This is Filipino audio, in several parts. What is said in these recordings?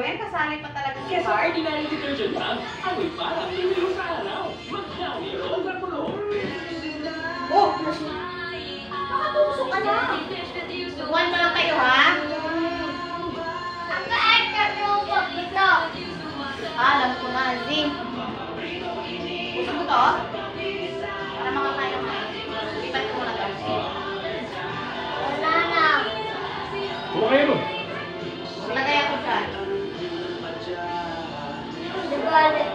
yan? Kasali pa talaga si Kaya sa Bart? ordinary detergent lang, amoy parang pinilo sa araw. Magdami over pulo. Oh! Nakatusok ka na! Subuhan mo lang kayo, ha? Alam ko na, Zing. Gusto mo to? Para makakain mo. Lipat ko muna to. Wala na. Buka kayo doon. Lagay ako dyan. Nagalit.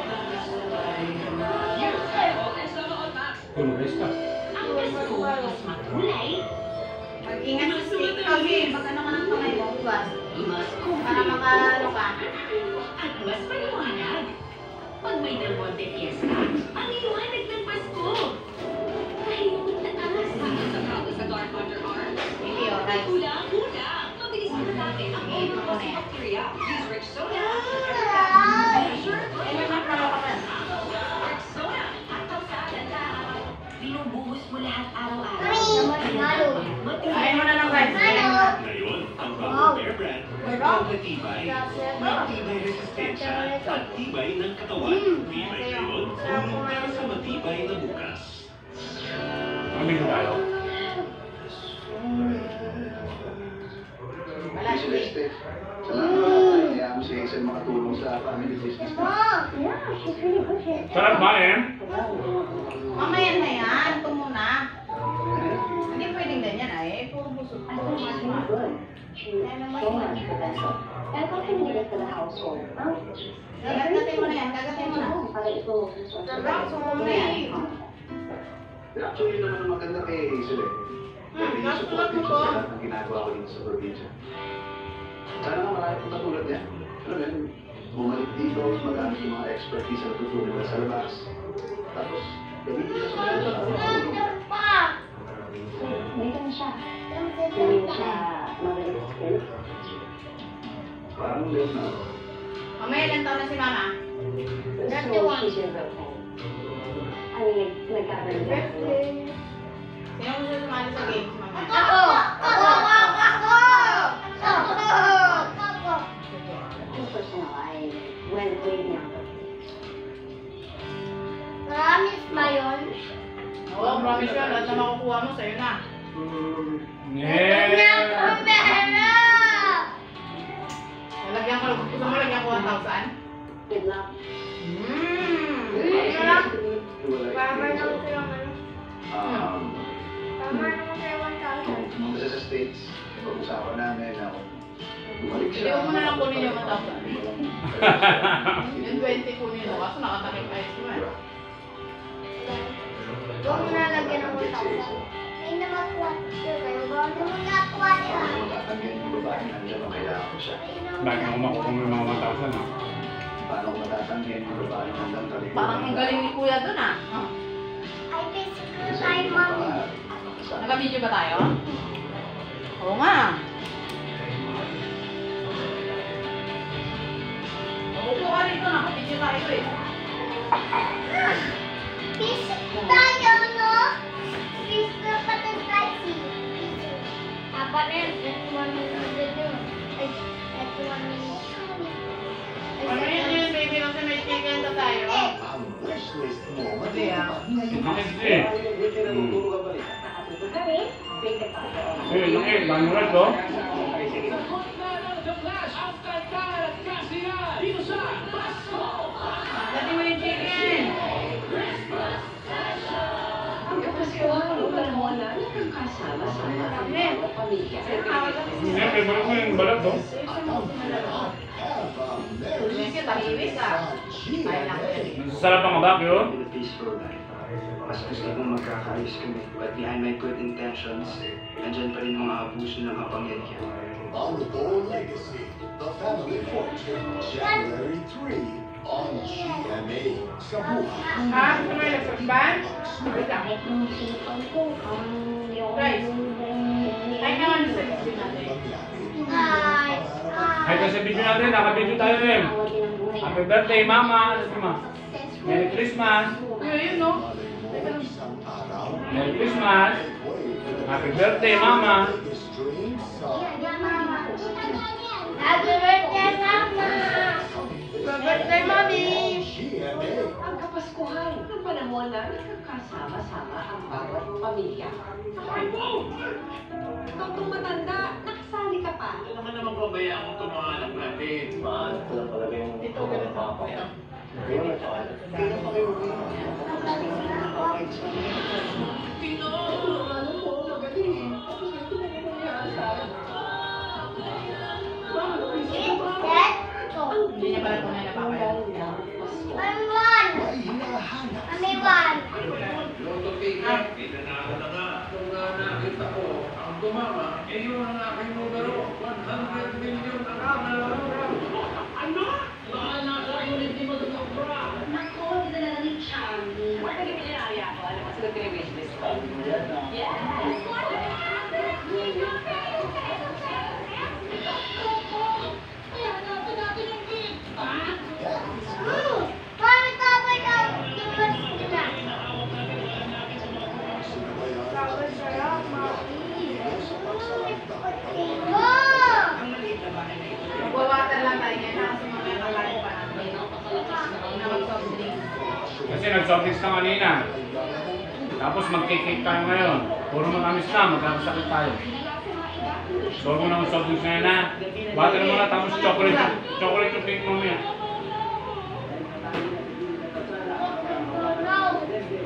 Tulungan ka. Mag-ingat sa stick. Okay, baka naman ang kamay mo. Hugas. Para makano ka. At mas maliwanag. Pag may Del Monte Fiesta, ang liwanag ng Pasko. Tahimik na taas. Sa dark underarm. Hindi, alright. Kulang-kulang. Mabilis na natin ang overcausing bacteria. Use Rexona. Eh, may makrama ka pa. Rexona. At kalsada na. Binubuhos mo lahat araw-araw. Kain mo na ng rice. Kain mo na. Ngayon, ang bagong Bear Brand, Wow. matibay, matibay resistensya, at tibay ng katawan. Tibay ngayon, tulong para sa matibay na bukas. Amig na tayo. Wala, Celeste, salamat. Kaya mo si Hazel makatulong sa family business na. Sarap ba, eh? Mamaya na yan. Ito muna. Hindi pwedeng ganyan ay. Puro busog. Ay, puro busog. Gagatin mo na yan. Gagatin mo na. Gagatin mo na yan. Actually, naman ang maganda kay Hazel eh. Kasi yung support din siya sa lahat ng ginagawa ko dito sa probinsya. Sana nga marami kong katulad niya. Alam mo yan, bumalik dito, magamit yung mga expertise na natutunan nila sa labas. Tapos, gamitin siya sa mga parang ulit na. Mamaya ilang taon na si Mama? Sino gusto sumali sa game? Si Mama? Promise ba yun? Oo, promise yun. Lahat na makukuha mo, sa'yo na. Lalagyan ko. Gusto mo lagyan ko 1,000? Ano lang? Farmer naman sa'yo ang ano? Farmer Nung naman sa'yo 1,000. pumunta siya sa States, pag-usapan namin na bumalik Hindi siya. mo na lang kunin yung 1,000. Yung 20 kunin mo. Kaso nakatakip ayos mo eh. Huwag mo na lagyan ng 1,000. Hindi na makuha. Huwag mo nakuha nila. Paano matatanggihan yung babae nandiyan ang kailangan ko siya? Bakit ako makukuha yung mga 1,000, ha? Paano ko matatanggihan yung babae nandiyan talikod? Parang ang galing ni Kuya dun ah. Oh. Ay, basically tayo, mami. Naka-video ba tayo? Oo nga. Upo ka rito, naka-video tayo eh. Fish tayo, no? Fish na pati spicy. Apat na yan. 21 minutes yun. Ay, 21 minutes. Ano yun, baby? Kasi may chicken na tayo. Ang wish list mo, Hindi ah. Bakit eh? Eh, yung eh, manual to? The Flash, ang kantahan at kasiyahan dito sa Pasko! Dati mo yung chicken. Hindi, favorite ko yung balat to. Sige, tahimik ah. Ay lang yun. Sarap ang abak yun. In a peaceful life. Mas gusto kong magkakaayos kami. But behind my good intentions, andyan pa rin mga abuso ng kapangyarihan. Honorable Legacy, The Family Fortune, January 3 on GMA. Sa buhay. Ha? Gusto mo yung electric fan? Wait lang. Guys, ay naman sa video natin. Ay, Ay, kasi video natin, naka-video tayo rin. Happy birthday, Mama. Merry Christmas. Yun, no? Isang araw, Merry Christmas. Happy birthday, Mama. his dreams sa Happy birthday, Mama! Mami! GMA. Ang Kapaskuhan ng panahon na nagkakasama-sama ang bawat pamilya. Tontong matanda, nakasali ka pa. Alam ka naman pabayaan mo itong mga anak natin. Mahal ko lang talaga yung mga papa ko. Kaya pa kayo rin. Tino! Ano po? Magaling. Tapos ito na nangyayari sa akin. Hindi niya pala tunay na papaya. May hinahanap. Loto ticket. Pinanalo na nga. Kung nakita ko, ang tumama, yun ang aking numero. 100 million na kamera. Ano? Saan nasa ulit di mo tumubra? Nako, dinala na ni Charlie. Nagpiliharya ako. Alam mo, sagot ko yung wishlist ko. Magwawater lang tayo ngayon kasi mamaya kakain pa natin. Na mag-soft drinks. Kasi nag-soft drinks ka kanina. Tapos mag-cake tayo ngayon. Puro matamis na, magkakasakit tayo. So huwag mo na mag-soft drinks ngayon na. Water mo na, tapos chocolate yung cake mamaya.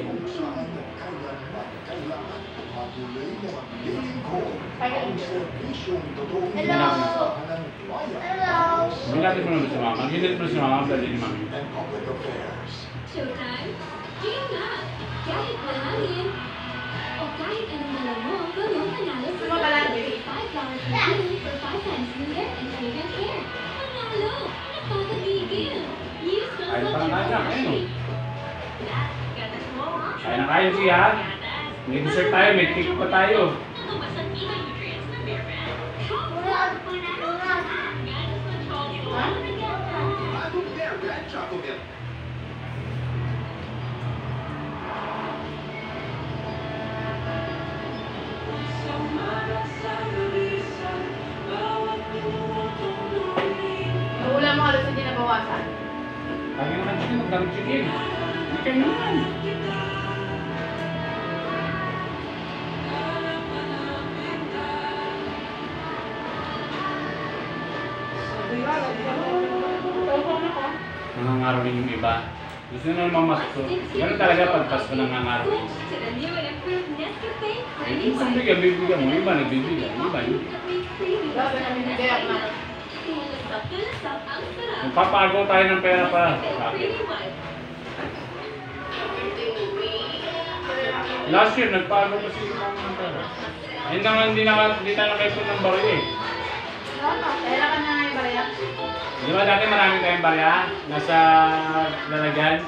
Kung saan kailangan matuloy na maglilingkod ang serbisyong totoong inaasahan ng bayan. Bilatin mo naman si mama. Ginit mo si mama, dali ni mami. And public affairs. Showtime? Game na! Kahit mahangin o kahit anong malamo, gawin panalo sa $5 billion for 5 times smoother and fragrant hair. Panalo! Napakagigil! Use Ay, Sunsilk parang Triple nasa, ayun. Gatas mo, ha? Kaya na kayo siya. May dessert tayo, may cake pa tayo. Ang masakita nutrients na Bear Brand. Bagong Bear Brand Choco Milk. Yung ulam mo halos hindi nabawasan. Lagi naman chicken, magdaming chicken. Hindi kayo naman. Nangangarap rin yung iba. Gusto na naman masok. Ganun talaga pag Pasko nangangarap. Switch to the new and improved Nescafe Creamy Yung White. bibigyan mo, iba nagbibigyan, iba hindi. Grabe na bibigay ako na. Tulasap ang sarap. Magpapagaw tayo ng pera pa. Creamy White. Last year, nagpagaw pa si mama ng pera. Hindi tayo nakaipon ng baril eh. Kailangan na nga yung barya. Di ba dati marami tayong barya? Nasa lalagyan?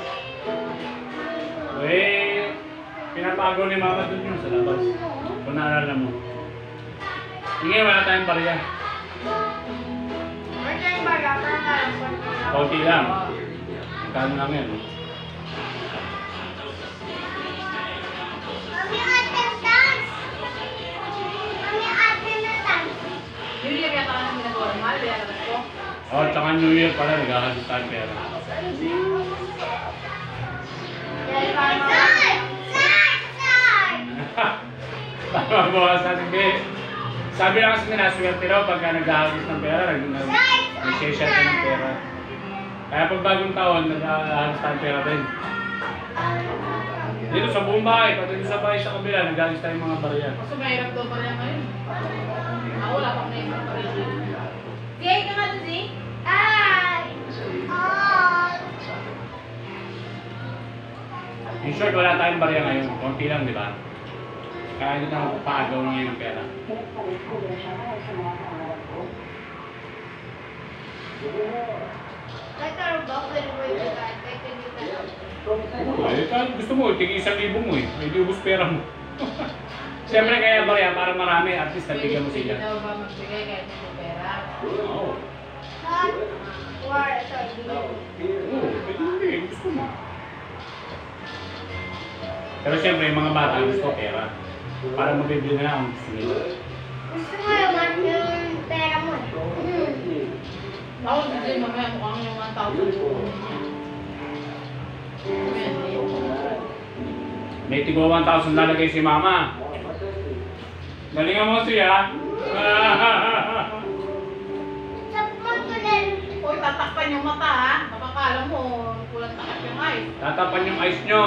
Eh, pinapagaw ni mama dun yun sa labas. Kung naalala mo. Ngayon wala tayong barya. Meron tayong barya, pero nga lang. Kaunti lang. Kano lang yan. New Year yata ka nang ginagawa. Mahal, kaya naman ko. Oh, tsaka New Year pala, naghahalos tayo pera. Mabawas natin, be. Sabi lang kasi nila, swerte raw pagka naghahalos ng pera, nag-share tayo ng pera. Kaya pag bagong taon, naghahalos tayo ng pera din. Dito sa buong bahay, pati dito sa bahay sa kabila, naghahalos tayo mga barya. Kasi mahirap daw pala ngayon. Ako wala pang naisip pa rin. Sige, ka nga doon, eh. In short, wala tayong barya ngayon. Konti lang, di ba? Kaya hindi na magpaagaw ngayon ng pera. Eh, kahit gusto mo, tigil 1,000 mo eh. Hindi ubus pera mo. Siyempre kaya barya para marami, at least nabigyan mo sila. Hindi daw ba magbigay kahit hindi pera? Oo. Oo, hindi, gusto mo. Pero siyempre, yung mga bata gusto pera. Para mabibili na ang gusto nila. Gusto mo yung pera mo. Ako, hindi mamaya mukhang yung 1,000 po. May tigo 1,000 lalagay si mama. Galingan mo siya. Uy, tatakpan yung mata ha. Makakala mo, kulang takap yung eyes. Tatapan yung ice nyo.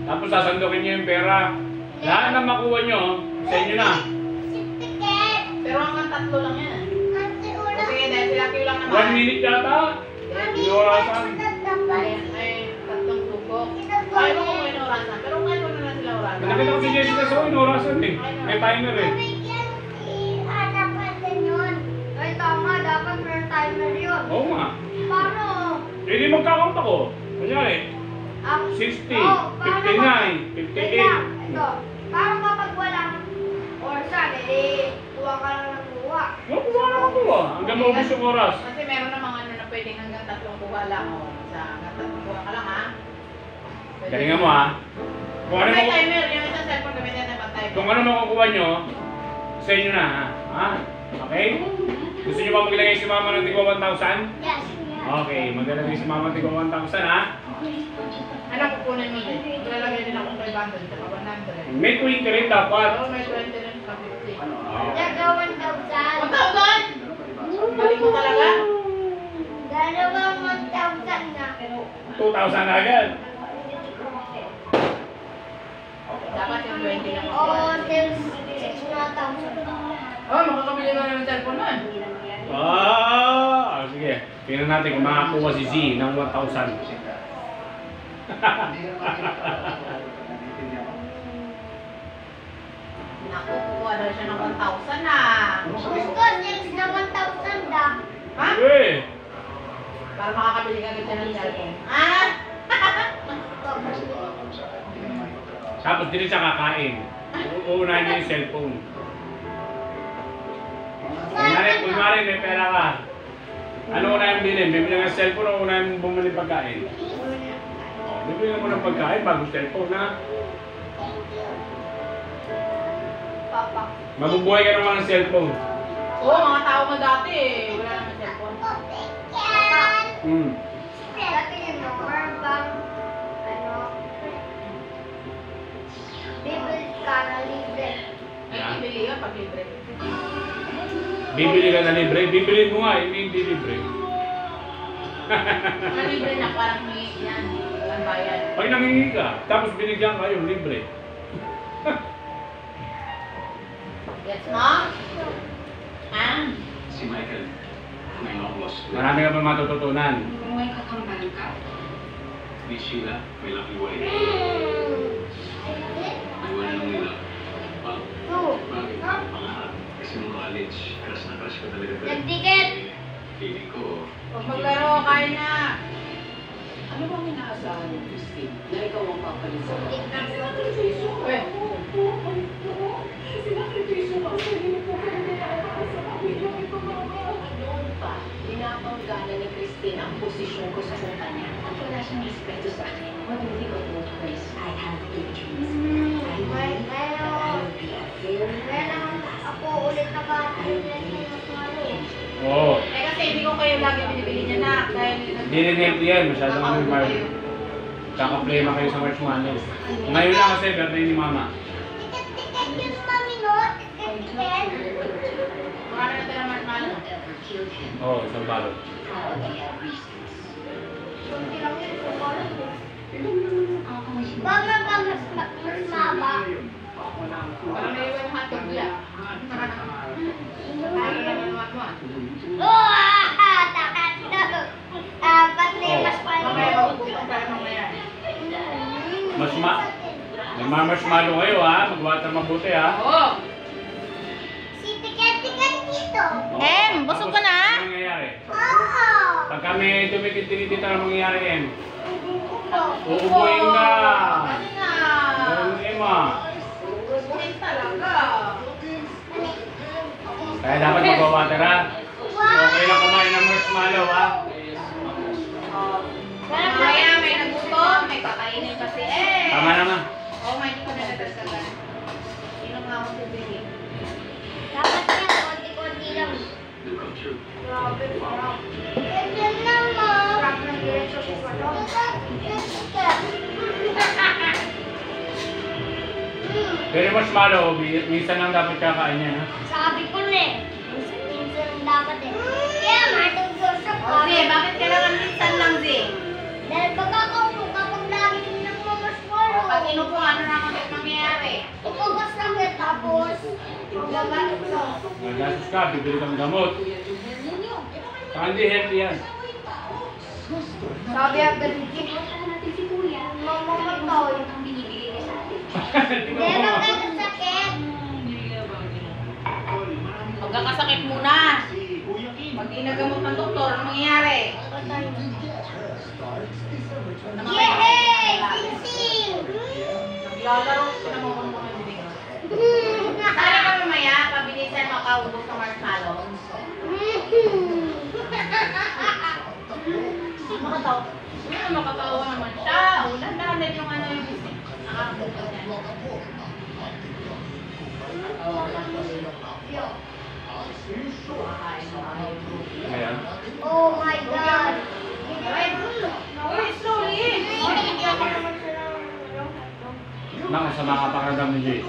Tapos sasandukin nyo yung pera. Lahat na makuha nyo, sa inyo na. Pero hanggang 3 lang yan. Sige, dahil sila kayo lang naman. 1 minute yata. Hindi orasan. Ay, 3 tubok. Ay, mo kung may orasan. Pero ngayon ko na lang sila orasan. Nakita ko si Jessica sa orasan eh. May timer eh. Dapat may timer yun. Oo nga. Paano? Hindi magkakount ako. Kunyari, 60, 59, 58. Ito, parang kapag walang orsan, kuha ka lang ng kuha. Kuha na kuha. Hanggang maubos yung oras. Kasi meron namang ano na pwedeng hanggang 3 kuha lang. O, sa hanggang 3 kuha ka lang ha. Galingan mo ha. Kung ano May mo, timer, yung isang cellphone gamitin na timer. kung ano makukuha nyo, sa inyo na ha. Ha? Okay? Gusto nyo ba maglagay si mama ng tigwa 1,000? Yes. Okay, maglalagay si mama ng tigwa 1,000 ha. Ano kukunin mo din? Maglalagay din akong 500 at 100. May 20 rin dapat. Oo, may 20 rin sa 50. Gagawin daw dyan. 1,000? Galing mo talaga? Dalawang 1,000 na. 2,000 na agad. Dapat yung 20 lang. Oo, 6,000. Oh, makakabili ka na ng cellphone mo. Sige. Tingnan natin kung makakuha si Z ng 1,000. Naku, kukuha daw siya ng 1,000 na. Gusto 6 na 1,000 da. Ha? Eh! Para makakabili ka agad siya ng cellphone. Ah! Tapos din siya kakain. Uunahin niya yung cellphone. Kunwari may pera ka. Ano unahin bilhin? Bibili ng cellphone o unahin bumili pagkain? Bibili mo ng pagkain bago cellphone na. Papa. Mabubuhay ka naman ng cellphone. Oo, mga tao mo dati eh. Wala naman cellphone. Dati yung more bang, bibili ka na libre. Ay, ibili ka pag libre. Bibili ka na libre? Bibili mo nga, hindi libre. Ang libre na parang hingi yan. Ang bayad. Pag nangingi ka, tapos binigyan ka yung libre. Gets mo? Ah? Si Michael, may loss. Marami ka pa matututunan. Kung may kakambal ka, Ni Sheila, may lakiway. Iwanan lang nila. Bakit? Pangarap. Kasi nung college, crush na crush ko talaga. Nagdikit! Feeling ko, Huwag maglaro, kain na. ano bang inaasahan mo, Christine? Na ikaw ang papalit sa Uy, Noon pa, pinapanggalan ni Christine ang posisyon ko sa kumpanya at wala siyang respeto sa akin. What do you think of both ways? I have to choose. I will be a very Ako ulit na ba? Oo. eh kasi hindi ko kayo lagi binibili niya na. Dahil Hindi rin healthy yan. Masyadong ano yung mark. Kakaplema kayo sa marshmallow. Ngayon lang kasi, birthday ni mama. Tiket-tiket yung mami no? Tiket-tiket. Marami na tayo naman mahal. Oo, isang balot. Kunti lang yun, sukolot mo. Baka mas maba. Parang naiwan yung hotdog niya. Ano naman yung hotdog? Takat na. Apat na yung mas Mamaya palo. magpupunta tayo mamaya. May marshmallow kayo ha. Magwater mabuti ha. Oo. Si tiket-tiket dito. Em, busog ka na? Ano mangyayari? Oo. Pag kami dumikit-tinit dito, ano mangyayari Em? Upo. Uubuhin ka. Ano na? Ganun Emma. Bubuhin talaga. Kaya dapat magwawater ha. Okay lang kumain ng marshmallow ha. Mamaya may nagutom, may kakainin kasi eh. Tama naman. Oo, may hindi ko na natasagan. Inom nga ako tubig. Dapat yan, konti-konti lang. will come true. Grabe, sarap. Ito naman. Sarap ng diretso sa palo. Pero marshmallow, minsan lang dapat kakain yan, ha? Sabi ko na eh. Minsan dapat eh. Kaya matugtog sa O, Zee, bakit kailangan minsan lang, Zee? Dahil pagkakaupo kapag lagi nagmamasmaro. Pag inupo, ano na mangyayari? Ipugas lang yan tapos magagamit mo. Magasos ka, bibili kang gamot. Saka hindi healthy yan. Sabi agad ni Kim, natin si Kuya. mamamatay. Ang binibigay niya sa atin. Hindi magkakasakit. Magkakasakit muna. Pag inagamot ng doktor, ano mangyayari? Yehey! Sing-sing! Naglalaro sila mo kung mga bibig. Sana ka mamaya, pabilisan makaubos ng marshmallow. Makatawa naman siya. Ulan-dahan din yung ano yung bisik. Nakakabuto niya. Ayan. Oh my God! Uy, slowly! Nakasama ka pakiramdam ni Jay.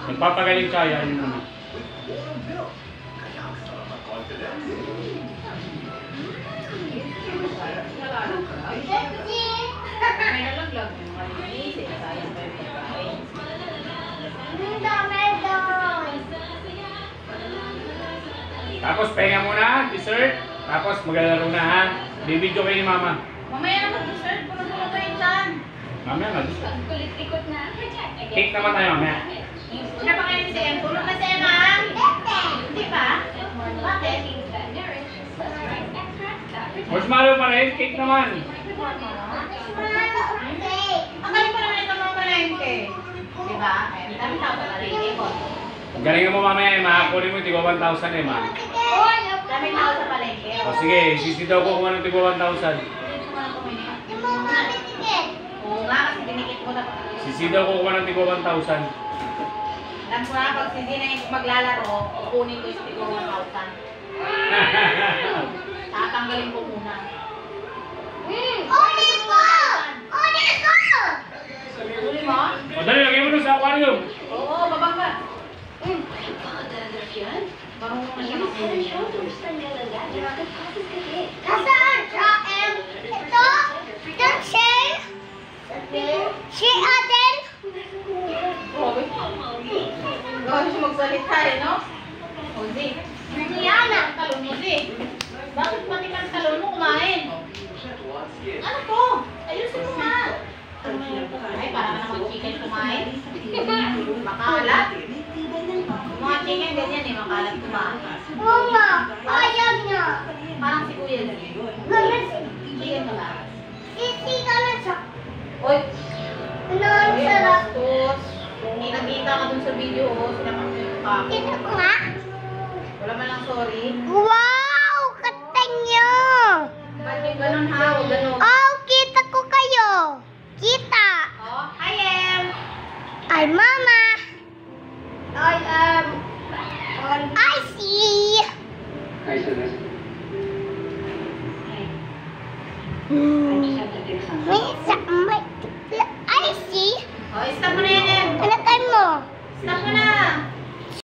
Nagpapagaling ka, yan yun naman. May nalaglag yung mga linis. Sayang pa yung pagkain. Tapos pahinga muna, dessert. Tapos maglalaro na, ha? Bibidyo kayo ni Mama. Mamaya na mag-dessert. Puno-puno pa yung chan. Mamaya na, dessert. Kulit-ikot na. Cake naman tayo, mamaya. Pinapakain si Em. Tulog na si Em, ha? Hindi pa? Bakit? Marshmallow pa rin, cake naman. Akala pa naman ito mga palengke. Diba? Ay, dami tao sa palengke ko. Galingan mo mamaya, Emma. Kunin mo yung tigwa 1,000, Emma. Dami tao sa palengke. O sige, sisidaw ko kung anong tigwa 1,000. Oo nga, kasi dinikit mo na. Sisidaw ko kung anong tigwa 1,000. Alam ko na, pag si Zina yung maglalaro, kukunin ko yung stigo 1,000. Tatanggalin ko muna. Ulit ko! Ulit ko! Uli mo? O dali, lagay mo doon sa aquarium. Oo, babangga. Napakadadrop yan. Marunong na siya Yung makunin yan. shoulders na nilagay. Nagkakasis kasi. Nasaan siya, Em? Ito? Don't share? Share atin? Grabe. Grabe siya magsalita eh, no? O, Zee. Yan na. Talon mo, Zee. Bakit pati kang talon mo kumain? Ano to? Ayusin mo nga. Ay, parang naman chicken kumain. Makalat. Yung mga chicken ganyan eh, makalat kumain. Oo nga. Ayaw niya. Parang si Kuya Zee. Ganyan Chicken ka ba? Sisi ka na siya. Uy, Ano ang sarap? bastos. Hindi nakita ka dun sa video, oh. Sinapak mo yung mukha ko. Kita ko nga. Wala man lang sorry. Wow! Kateng niyo! Ba't yung ganun ha? Huwag ganun. Oh, kita ko kayo. Kita. Oh, hi Em! Ay, Mama. I am on icy. Hi, Celeste. May icy. Oh, stop mo na yan Em! Anakan mo. Stop mo na!